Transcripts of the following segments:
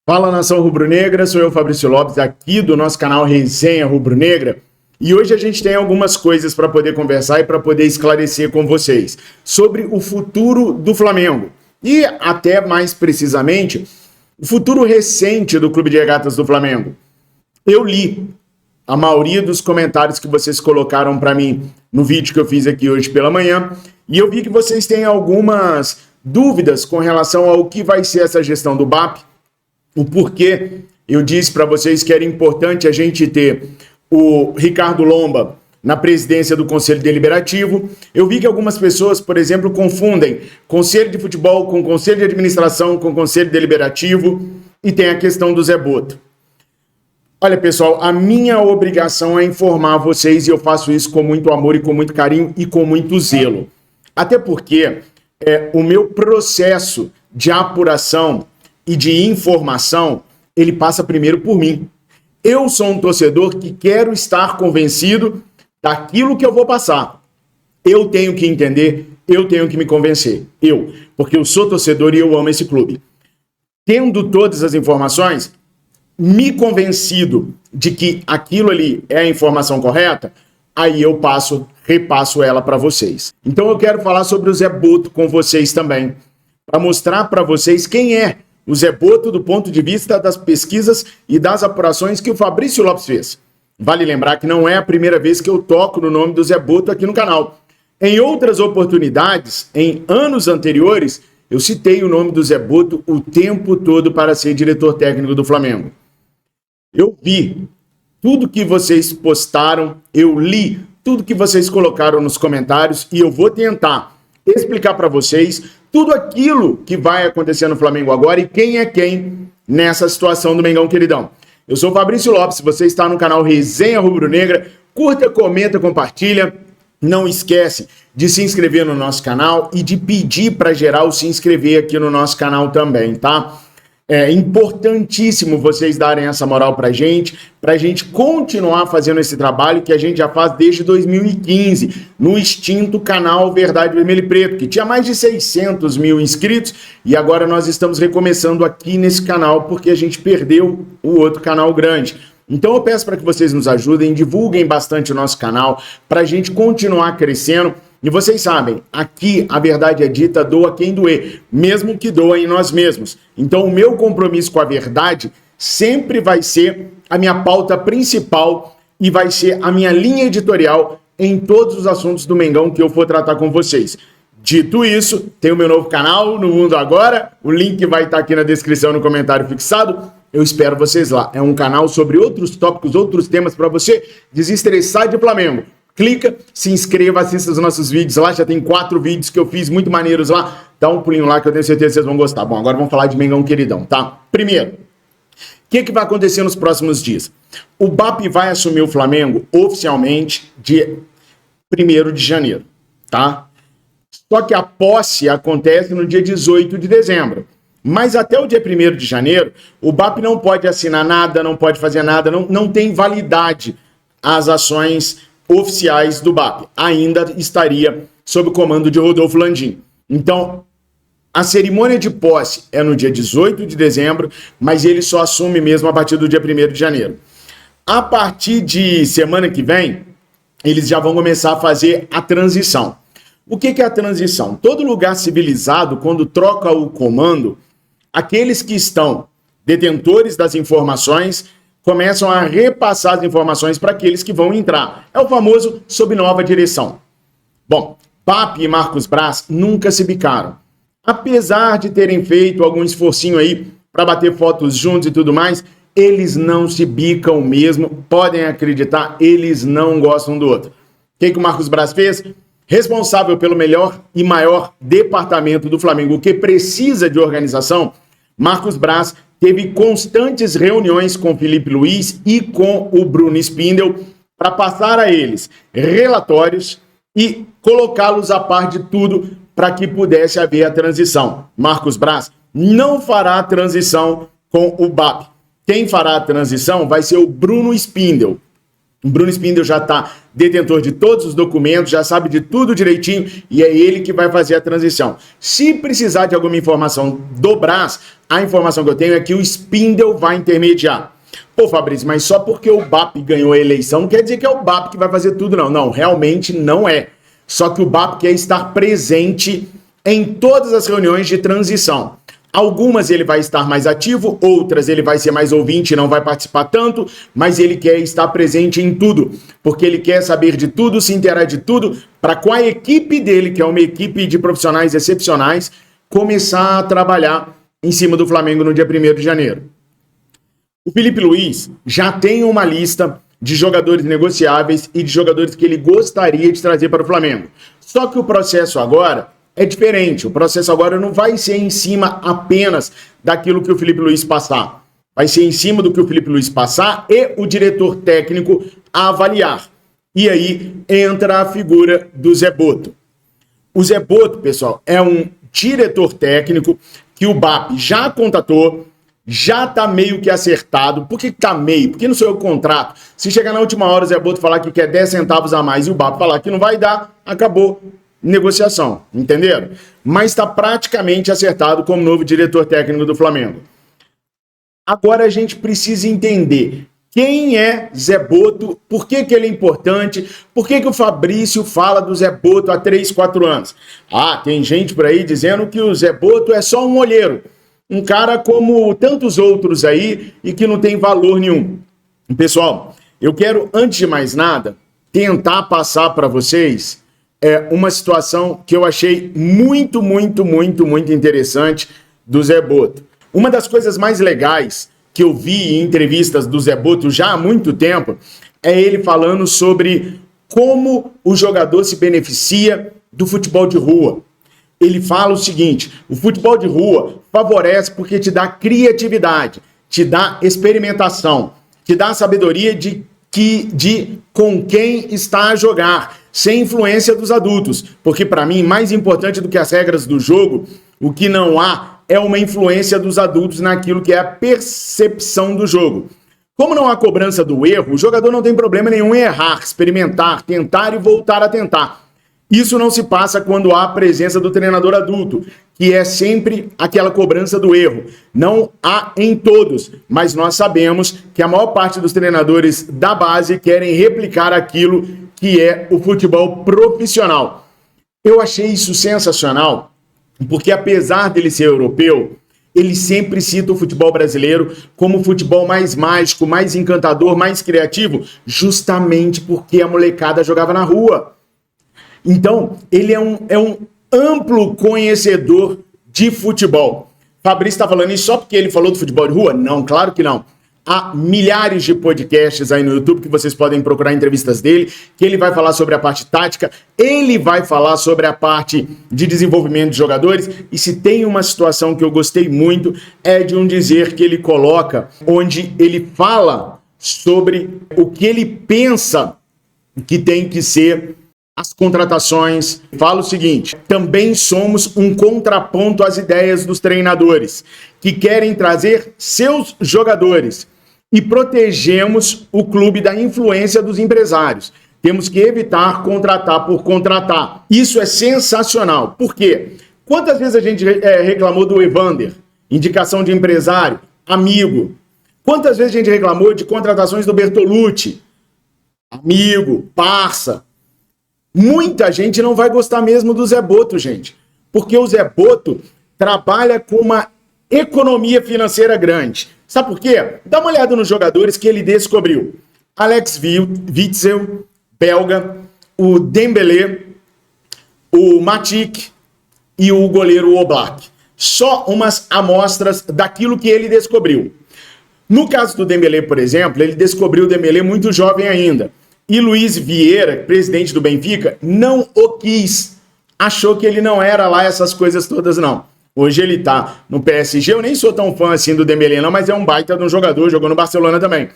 Fala, nação rubro-negra, sou eu, Fabrício Lopes, aqui do nosso canal Resenha Rubro-Negra, e hoje a gente tem algumas coisas para poder conversar e para poder esclarecer com vocês sobre o futuro do Flamengo e até mais precisamente o futuro recente do Clube de Regatas do Flamengo. Eu li a maioria dos comentários que vocês colocaram para mim no vídeo que eu fiz aqui hoje pela manhã e eu vi que vocês têm algumas dúvidas com relação ao que vai ser essa gestão do BAP. O porquê eu disse para vocês que era importante a gente ter o Ricardo Lomba na presidência do Conselho Deliberativo. Eu vi que algumas pessoas, por exemplo, confundem Conselho de Futebol com Conselho de Administração, com Conselho Deliberativo, e tem a questão do Zé Boto. Olha, pessoal, a minha obrigação é informar vocês e eu faço isso com muito amor e com muito carinho e com muito zelo. Até porque o meu processo de apuração e de informação, ele passa primeiro por mim. Eu sou um torcedor que quero estar convencido daquilo que eu vou passar. Eu tenho que entender, eu tenho que me convencer. Porque eu sou torcedor e eu amo esse clube. Tendo todas as informações, me convencido de que aquilo ali é a informação correta, aí eu repasso ela para vocês. Então eu quero falar sobre o Zé Boto com vocês também, para mostrar para vocês quem é o Zé Boto do ponto de vista das pesquisas e das apurações que o Fabrício Lopes fez. Vale lembrar que não é a primeira vez que eu toco no nome do Zé Boto aqui no canal. Em outras oportunidades, em anos anteriores, eu citei o nome do Zé Boto o tempo todo para ser diretor técnico do Flamengo. Eu vi tudo que vocês postaram, eu li tudo que vocês colocaram nos comentários e eu vou tentar explicar para vocês tudo aquilo que vai acontecer no Flamengo agora e quem é quem nessa situação do Mengão Queridão. Eu sou o Fabrício Lopes, você está no canal Resenha Rubro-Negra, curta, comenta, compartilha, não esquece de se inscrever no nosso canal e de pedir para geral se inscrever aqui no nosso canal também, tá? É importantíssimo vocês darem essa moral pra gente continuar fazendo esse trabalho que a gente já faz desde 2015, no extinto canal Verdade Vermelho e Preto, que tinha mais de 600 mil inscritos, e agora nós estamos recomeçando aqui nesse canal, porque a gente perdeu o outro canal grande. Então eu peço para que vocês nos ajudem, divulguem bastante o nosso canal, para a gente continuar crescendo. E vocês sabem, aqui a verdade é dita, doa quem doer, mesmo que doa em nós mesmos. Então o meu compromisso com a verdade sempre vai ser a minha pauta principal e vai ser a minha linha editorial em todos os assuntos do Mengão que eu for tratar com vocês. Dito isso, tem o meu novo canal, No Mundo Agora, o link vai estar aqui na descrição, no comentário fixado. Eu espero vocês lá. É um canal sobre outros tópicos, outros temas para você desestressar de Flamengo. Clica, se inscreva, assista os nossos vídeos lá, já tem 4 vídeos que eu fiz muito maneiros lá, dá um pulinho lá que eu tenho certeza que vocês vão gostar. Bom, agora vamos falar de Mengão Queridão, tá? Primeiro, o que vai acontecer nos próximos dias? O BAP vai assumir o Flamengo oficialmente dia 1º de janeiro, tá? Só que a posse acontece no dia 18 de dezembro. Mas até o dia 1º de janeiro, o BAP não pode assinar nada, não pode fazer nada, não tem validade as ações oficiais do BAP. Ainda estaria sob o comando de Rodolfo Landim. Então, a cerimônia de posse é no dia 18 de dezembro, mas ele só assume mesmo a partir do dia 1º de janeiro. A partir de semana que vem, eles já vão começar a fazer a transição. O que é a transição? Todo lugar civilizado, quando troca o comando, aqueles que estão detentores das informações começam a repassar as informações para aqueles que vão entrar. É o famoso sob nova direção. Bom, BAP e Marcos Braz nunca se bicaram. Apesar de terem feito algum esforcinho aí para bater fotos juntos e tudo mais, eles não se bicam mesmo. Podem acreditar, eles não gostam do outro. O que o Marcos Braz fez? Responsável pelo melhor e maior departamento do Flamengo, que precisa de organização, Marcos Braz teve constantes reuniões com Felipe Luiz e com o Bruno Spindel para passar a eles relatórios e colocá-los a par de tudo para que pudesse haver a transição. Marcos Braz não fará a transição com o BAP. Quem fará a transição vai ser o Bruno Spindel. O Bruno Spindel já está detentor de todos os documentos, já sabe de tudo direitinho e é ele que vai fazer a transição. Se precisar de alguma informação do Brás, a informação que eu tenho é que o Spindel vai intermediar. Pô, Fabrício, mas só porque o BAP ganhou a eleição não quer dizer que é o BAP que vai fazer tudo, não. Não, realmente não é. Só que o BAP quer estar presente em todas as reuniões de transição. Algumas ele vai estar mais ativo, outras ele vai ser mais ouvinte e não vai participar tanto, mas ele quer estar presente em tudo, porque ele quer saber de tudo, se inteirar de tudo, para com a equipe dele, que é uma equipe de profissionais excepcionais, começar a trabalhar em cima do Flamengo no dia 1º de janeiro. O Felipe Luiz já tem uma lista de jogadores negociáveis e de jogadores que ele gostaria de trazer para o Flamengo. Só que o processo agora é diferente. O processo agora não vai ser em cima apenas daquilo que o Felipe Luiz passar. Vai ser em cima do que o Felipe Luiz passar e o diretor técnico a avaliar. E aí entra a figura do Zé Boto. O Zé Boto, pessoal, é um diretor técnico que o BAP já contatou, já tá meio que acertado. Por que tá meio? Porque não sou eu o contrato. Se chegar na última hora o Zé Boto falar que quer 10 centavos a mais e o BAP falar que não vai dar, acabou. Negociação, entenderam? Mas está praticamente acertado como novo diretor técnico do Flamengo. Agora a gente precisa entender quem é Zé Boto, por que ele é importante, por que o Fabrício fala do Zé Boto há 3, 4 anos. Ah, tem gente por aí dizendo que o Zé Boto é só um olheiro, um cara como tantos outros aí e que não tem valor nenhum. Pessoal, eu quero, antes de mais nada, tentar passar para vocês uma situação que eu achei muito interessante do Zé Boto. Uma das coisas mais legais que eu vi em entrevistas do Zé Boto já há muito tempo é ele falando sobre como o jogador se beneficia do futebol de rua. Ele fala o seguinte: o futebol de rua favorece porque te dá criatividade, te dá experimentação, te dá a sabedoria de com quem está a jogar, sem influência dos adultos. Porque, para mim, mais importante do que as regras do jogo, o que não há é uma influência dos adultos naquilo que é a percepção do jogo. Como não há cobrança do erro, o jogador não tem problema nenhum em errar, experimentar, tentar e voltar a tentar. Isso não se passa quando há a presença do treinador adulto, que é sempre aquela cobrança do erro. Não há em todos, mas nós sabemos que a maior parte dos treinadores da base querem replicar aquilo que é o futebol profissional. Eu achei isso sensacional, porque apesar dele ser europeu, ele sempre cita o futebol brasileiro como o futebol mais mágico, mais encantador, mais criativo, justamente porque a molecada jogava na rua. Então, ele é um amplo conhecedor de futebol. Fabrício está falando isso só porque ele falou do futebol de rua? Não, claro que não. Há milhares de podcasts aí no YouTube que vocês podem procurar entrevistas dele, que ele vai falar sobre a parte tática, ele vai falar sobre a parte de desenvolvimento de jogadores, e se tem uma situação que eu gostei muito, é de um dizer que ele coloca, onde ele fala sobre o que ele pensa que tem que ser as contratações. Fala o seguinte: também somos um contraponto às ideias dos treinadores, que querem trazer seus jogadores, e protegemos o clube da influência dos empresários. Temos que evitar contratar por contratar. Isso é sensacional. Por quê? Quantas vezes a gente reclamou do Evander, indicação de empresário, amigo? Quantas vezes a gente reclamou de contratações do Bertolucci, amigo, parça? Muita gente não vai gostar mesmo do Zé Boto, gente, porque o Zé Boto trabalha com uma economia financeira grande. Sabe por quê? Dá uma olhada nos jogadores que ele descobriu. Alex Witzel, belga, o Dembélé, o Matic e o goleiro Oblak. Só umas amostras daquilo que ele descobriu. No caso do Dembélé, por exemplo, ele descobriu o Dembélé muito jovem ainda. E Luiz Vieira, presidente do Benfica, não o quis. Achou que ele não era lá essas coisas todas, não. Hoje ele tá no PSG, eu nem sou tão fã assim do Dembélé não, mas é um baita de um jogador, jogou no Barcelona também.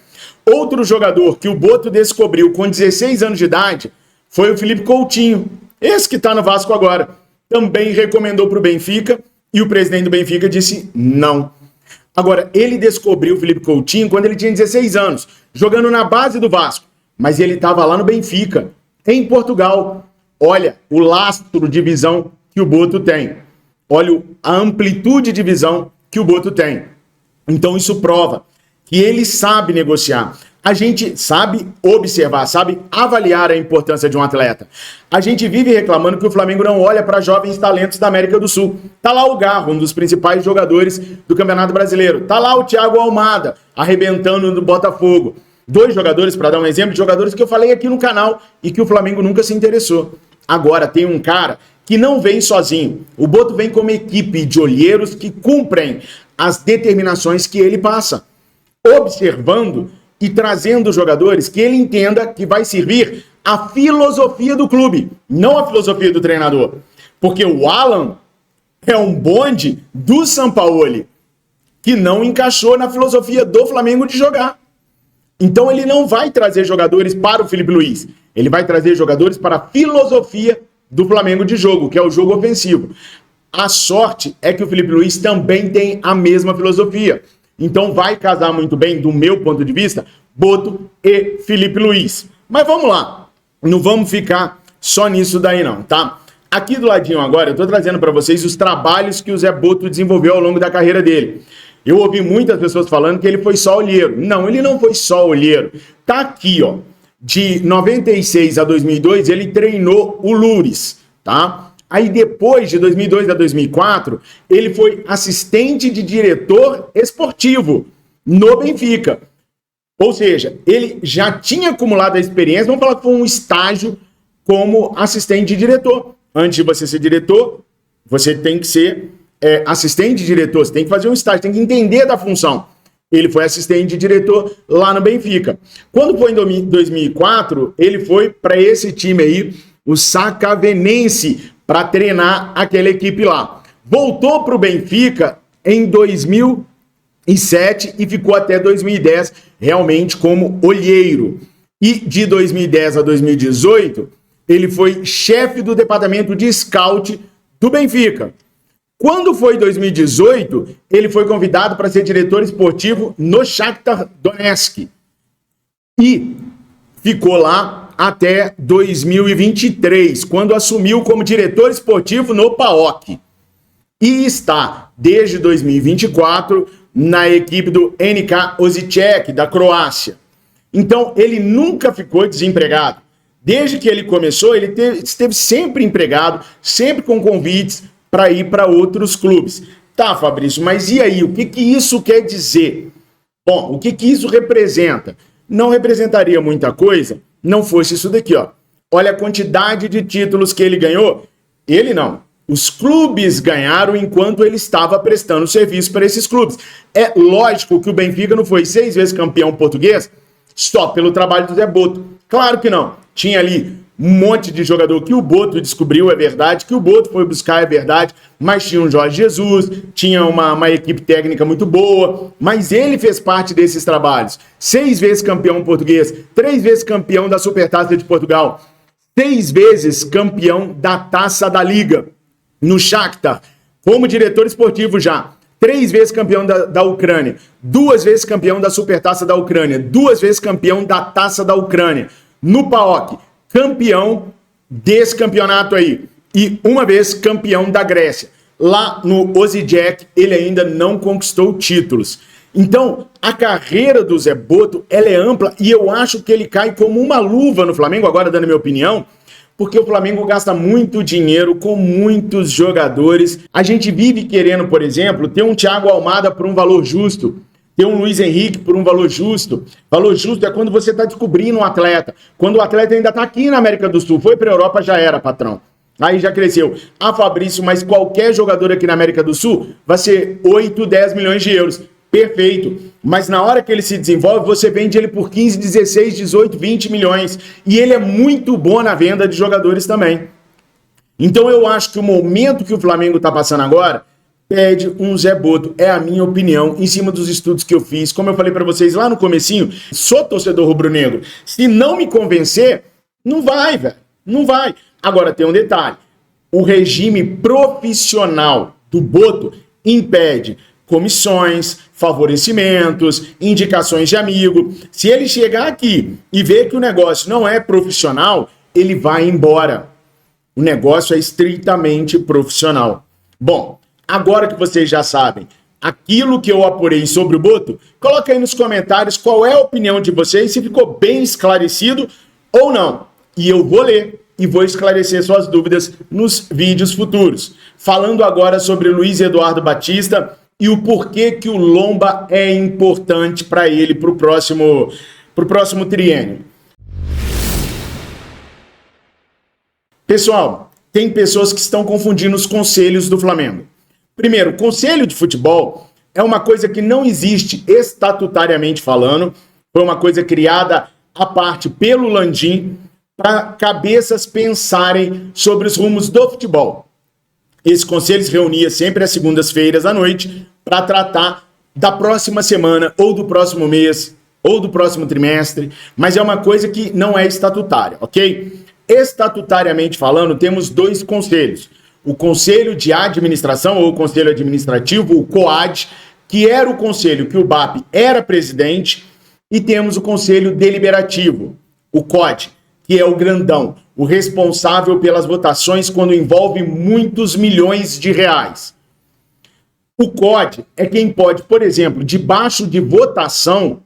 Outro jogador que o Boto descobriu com 16 anos de idade foi o Felipe Coutinho, esse que tá no Vasco agora. Também recomendou pro Benfica e o presidente do Benfica disse não. Agora, ele descobriu o Felipe Coutinho quando ele tinha 16 anos, jogando na base do Vasco. mas ele estava lá no Benfica, em Portugal. Olha o lastro de visão que o Boto tem. Olha a amplitude de visão que o Boto tem. Então isso prova que ele sabe negociar. A gente sabe observar, sabe avaliar a importância de um atleta. A gente vive reclamando que o Flamengo não olha para jovens talentos da América do Sul. Tá lá o Garro, um dos principais jogadores do Campeonato Brasileiro. Tá lá o Thiago Almada, arrebentando no Botafogo. 2 jogadores, para dar um exemplo, de jogadores que eu falei aqui no canal e que o Flamengo nunca se interessou. Agora tem um cara que não vem sozinho. O Boto vem como equipe de olheiros que cumprem as determinações que ele passa, observando e trazendo jogadores que ele entenda que vai servir a filosofia do clube, não a filosofia do treinador. Porque o Alan é um bonde do Sampaoli, que não encaixou na filosofia do Flamengo de jogar. Então ele não vai trazer jogadores para o Felipe Luiz, ele vai trazer jogadores para a filosofia do Flamengo de jogo, que é o jogo ofensivo. A sorte é que o Felipe Luiz também tem a mesma filosofia. Então vai casar muito bem, do meu ponto de vista, Boto e Felipe Luiz. Mas vamos lá, não vamos ficar só nisso daí não, tá? Aqui do ladinho agora, eu tô trazendo para vocês os trabalhos que o Zé Boto desenvolveu ao longo da carreira dele. Eu ouvi muitas pessoas falando que ele foi só olheiro. Não, ele não foi só olheiro. Tá aqui, ó. De 96 a 2002, ele treinou o Loures, tá? Aí depois, de 2002 a 2004, ele foi assistente de diretor esportivo no Benfica. Ou seja, ele já tinha acumulado a experiência, vamos falar que foi um estágio como assistente de diretor. Antes de você ser diretor, você tem que ser assistente de diretor, você tem que fazer um estágio, tem que entender da função. Ele foi assistente de diretor lá no Benfica. Quando foi em 2004, ele foi para esse time aí, o Sacavenense, para treinar aquela equipe lá. Voltou para o Benfica em 2007 e ficou até 2010 realmente como olheiro. E de 2010 a 2018, ele foi chefe do departamento de scout do Benfica. Quando foi 2018, ele foi convidado para ser diretor esportivo no Shakhtar Donetsk. E ficou lá até 2023, quando assumiu como diretor esportivo no PAOK. E está, desde 2024, na equipe do NK Osijek, da Croácia. Então, ele nunca ficou desempregado. Desde que ele começou, ele esteve sempre empregado, sempre com convites para ir para outros clubes. Tá, Fabrício, mas e aí? O que isso quer dizer? Bom, o que isso representa? Não representaria muita coisa, não fosse isso daqui, ó. Olha a quantidade de títulos que ele ganhou. Ele não. Os clubes ganharam enquanto ele estava prestando serviço para esses clubes. É lógico que o Benfica não foi 6 vezes campeão português só pelo trabalho do Zé Boto. Claro que não. Tinha ali um monte de jogador que o Boto descobriu, é verdade, que o Boto foi buscar, é verdade, mas tinha um Jorge Jesus, tinha uma equipe técnica muito boa, mas ele fez parte desses trabalhos. 6 vezes campeão português, 3 vezes campeão da Supertaça de Portugal, 6 vezes campeão da Taça da Liga no Shakhtar, como diretor esportivo já. 3 vezes campeão da Ucrânia, 2 vezes campeão da Supertaça da Ucrânia, 2 vezes campeão da Taça da Ucrânia. No PAOK, campeão desse campeonato aí. E 1 vez campeão da Grécia. Lá no Osijek, ele ainda não conquistou títulos. Então, a carreira do Zé Boto, ela é ampla e eu acho que ele cai como uma luva no Flamengo, agora dando a minha opinião, porque o Flamengo gasta muito dinheiro com muitos jogadores. A gente vive querendo, por exemplo, ter um Thiago Almada por um valor justo, ter um Luiz Henrique por um valor justo. Valor justo é quando você está descobrindo um atleta. Quando o atleta ainda está aqui na América do Sul, foi para a Europa, já era, patrão. Aí já cresceu. Ah, Fabrício, mas qualquer jogador aqui na América do Sul vai ser 8, 10 milhões de euros. Perfeito. Mas na hora que ele se desenvolve, você vende ele por 15, 16, 18, 20 milhões. E ele é muito bom na venda de jogadores também. Então eu acho que o momento que o Flamengo está passando agora pede um Zé Boto. É a minha opinião, em cima dos estudos que eu fiz. Como eu falei para vocês lá no comecinho, sou torcedor rubro-negro. Se não me convencer, não vai, velho. Não vai. Agora tem um detalhe. O regime profissional do Boto impede comissões, favorecimentos, indicações de amigo. Se ele chegar aqui e ver que o negócio não é profissional, ele vai embora. O negócio é estritamente profissional. Bom, agora que vocês já sabem aquilo que eu apurei sobre o Boto, coloca aí nos comentários qual é a opinião de vocês, se ficou bem esclarecido ou não. E eu vou ler e vou esclarecer suas dúvidas nos vídeos futuros. Falando agora sobre Luiz Eduardo Batista e o porquê que o Lomba é importante para ele para o próximo triênio. Pessoal, tem pessoas que estão confundindo os conselhos do Flamengo. Primeiro, o conselho de futebol é uma coisa que não existe estatutariamente falando, foi uma coisa criada à parte pelo Landim para cabeças pensarem sobre os rumos do futebol. Esse conselho se reunia sempre às segundas-feiras à noite para tratar da próxima semana, ou do próximo mês, ou do próximo trimestre, mas é uma coisa que não é estatutária, ok? Estatutariamente falando, temos dois conselhos. O Conselho de Administração, ou o Conselho Administrativo, o COAD, que era o conselho que o BAP era presidente, e temos o Conselho Deliberativo, o COD, que é o grandão, o responsável pelas votações quando envolve muitos milhões de reais. O COD é quem pode, por exemplo, debaixo de votação,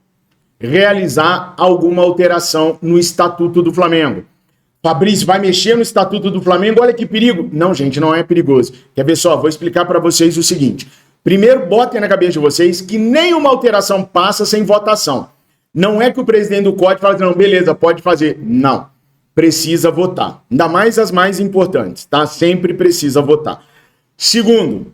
realizar alguma alteração no Estatuto do Flamengo. Fabrício, vai mexer no Estatuto do Flamengo? Olha que perigo. Não, gente, não é perigoso. Quer ver só? Vou explicar para vocês o seguinte. Primeiro, botem na cabeça de vocês que nenhuma alteração passa sem votação. Não é que o presidente do COD fala assim, não, beleza, pode fazer. Não. Precisa votar. Ainda mais as mais importantes, tá? Sempre precisa votar. Segundo,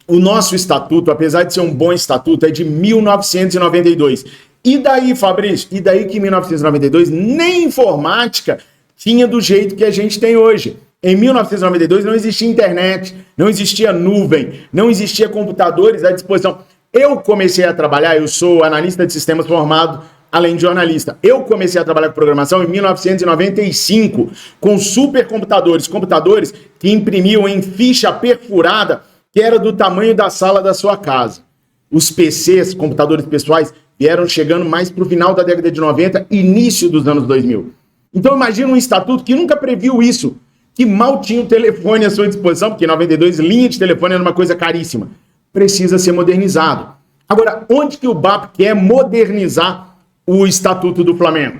o nosso estatuto, apesar de ser um bom estatuto, é de 1992. E daí, Fabrício? E daí que em 1992 nem informática tinha do jeito que a gente tem hoje. Em 1992 não existia internet, não existia nuvem, não existia computadores à disposição. Eu comecei a trabalhar, eu sou analista de sistemas formado, além de jornalista. Eu comecei a trabalhar com programação em 1995, com supercomputadores, computadores que imprimiam em ficha perfurada, que era do tamanho da sala da sua casa. Os PCs, computadores pessoais, vieram chegando mais para o final da década de 90, início dos anos 2000. Então imagina um estatuto que nunca previu isso, que mal tinha o telefone à sua disposição, porque em 92 linha de telefone era uma coisa caríssima. Precisa ser modernizado. Agora, onde que o BAP quer modernizar o Estatuto do Flamengo?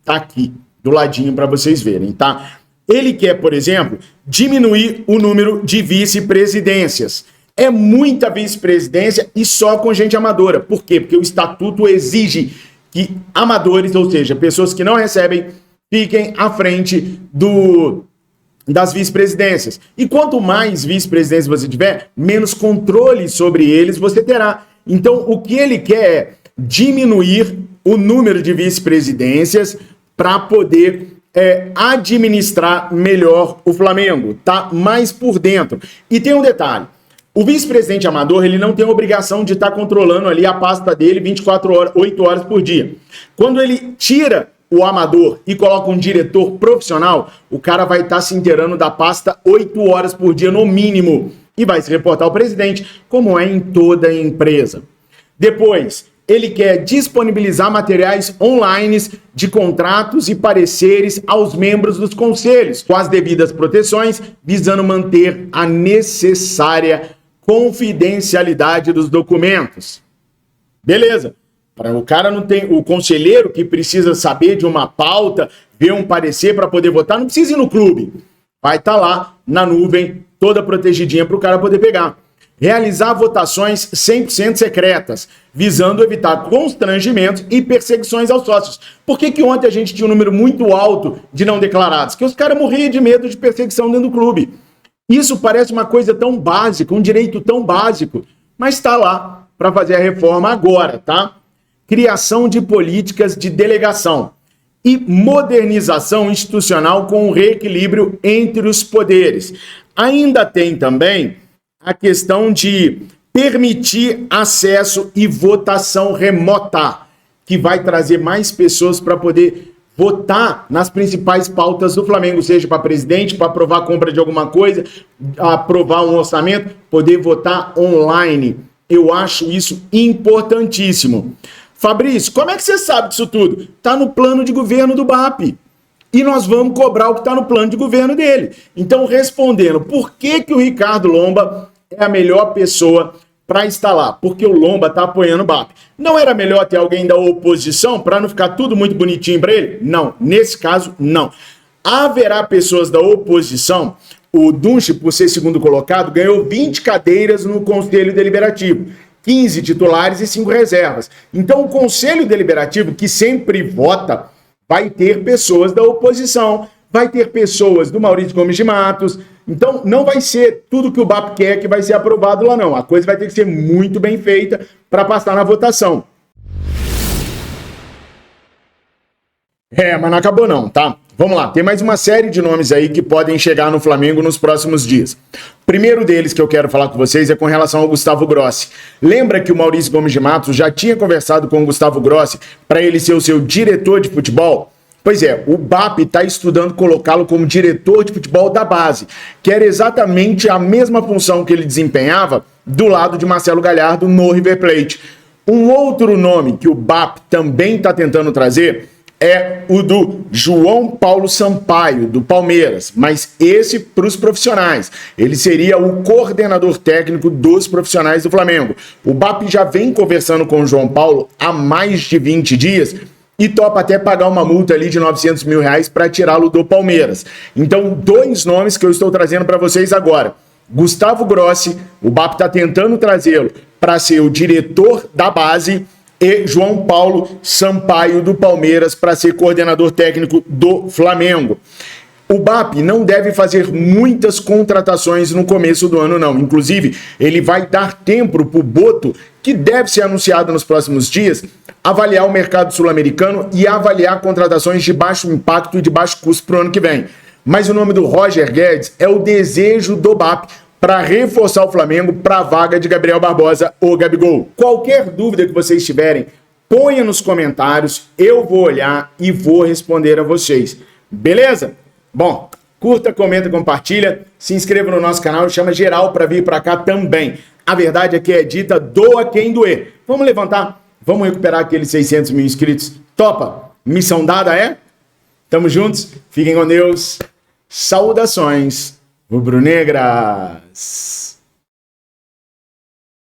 Tá aqui, do ladinho para vocês verem, tá? Ele quer, por exemplo, diminuir o número de vice-presidências. É muita vice-presidência e só com gente amadora. Por quê? Porque o Estatuto exige que amadores, ou seja, pessoas que não recebem, fiquem à frente das vice-presidências. E quanto mais vice-presidências você tiver, menos controle sobre eles você terá. Então, o que ele quer é diminuir o número de vice-presidências para poder administrar melhor o Flamengo, tá mais por dentro. E tem um detalhe, o vice-presidente amador, ele não tem a obrigação de estar controlando ali a pasta dele 24 horas, 8 horas por dia. Quando ele tira o amador e coloca um diretor profissional, o cara vai estar se inteirando da pasta 8 horas por dia no mínimo e vai se reportar ao presidente, como é em toda empresa. Depois, ele quer disponibilizar materiais online de contratos e pareceres aos membros dos conselhos, com as devidas proteções, visando manter a necessária confidencialidade dos documentos. Beleza. O cara não tem, o conselheiro que precisa saber de uma pauta, ver um parecer para poder votar, não precisa ir no clube. Vai estar lá na nuvem, toda protegidinha para o cara poder pegar. Realizar votações 100% secretas, visando evitar constrangimentos e perseguições aos sócios. Por que ontem a gente tinha um número muito alto de não declarados? Porque os caras morriam de medo de perseguição dentro do clube. Isso parece uma coisa tão básica, um direito tão básico, mas está lá para fazer a reforma agora, tá? Criação de políticas de delegação e modernização institucional com o reequilíbrio entre os poderes. Ainda tem também a questão de permitir acesso e votação remota, que vai trazer mais pessoas para poder votar nas principais pautas do Flamengo, seja para presidente, para aprovar a compra de alguma coisa, aprovar um orçamento, poder votar online. Eu acho isso importantíssimo. Fabrício, como é que você sabe disso tudo? Está no plano de governo do BAP. E nós vamos cobrar o que está no plano de governo dele. Então, respondendo, por que o Ricardo Lomba é a melhor pessoa para estar lá? Porque o Lomba está apoiando o BAP. Não era melhor ter alguém da oposição para não ficar tudo muito bonitinho para ele? Não, nesse caso, não. Haverá pessoas da oposição. O Dunche, por ser segundo colocado, ganhou 20 cadeiras no Conselho Deliberativo. 15 titulares e 5 reservas. Então, o Conselho Deliberativo, que sempre vota, vai ter pessoas da oposição, vai ter pessoas do Maurício Gomes de Matos. Então, não vai ser tudo que o BAP quer que vai ser aprovado lá, não. A coisa vai ter que ser muito bem feita para passar na votação. Mas não acabou não, tá? Vamos lá, tem mais uma série de nomes aí que podem chegar no Flamengo nos próximos dias. O primeiro deles que eu quero falar com vocês é com relação ao Gustavo Grossi. Lembra que o Maurício Gomes de Matos já tinha conversado com o Gustavo Grossi para ele ser o seu diretor de futebol? Pois é, o BAP está estudando colocá-lo como diretor de futebol da base, que era exatamente a mesma função que ele desempenhava do lado de Marcelo Galhardo no River Plate. Um outro nome que o BAP também está tentando trazer é o do João Paulo Sampaio, do Palmeiras, mas esse para os profissionais. Ele seria o coordenador técnico dos profissionais do Flamengo. O BAP já vem conversando com o João Paulo há mais de 20 dias e topa até pagar uma multa ali de R$900 mil para tirá-lo do Palmeiras. Então, 2 nomes que eu estou trazendo para vocês agora. Gustavo Grossi, o BAP está tentando trazê-lo para ser o diretor da base, e João Paulo Sampaio do Palmeiras para ser coordenador técnico do Flamengo. O BAP não deve fazer muitas contratações no começo do ano, não. Inclusive, ele vai dar tempo para o Boto, que deve ser anunciado nos próximos dias, avaliar o mercado sul-americano e avaliar contratações de baixo impacto e de baixo custo para o ano que vem. Mas o nome do Roger Guedes é o desejo do BAP para reforçar o Flamengo para a vaga de Gabriel Barbosa ou Gabigol. Qualquer dúvida que vocês tiverem, ponha nos comentários, eu vou olhar e vou responder a vocês. Beleza? Bom, curta, comenta, compartilha, se inscreva no nosso canal e chama geral para vir para cá também. A verdade é que é dita, doa quem doer. Vamos levantar, vamos recuperar aqueles 600 mil inscritos. Topa? Missão dada é? Tamo juntos, fiquem com Deus. Saudações rubro-negras.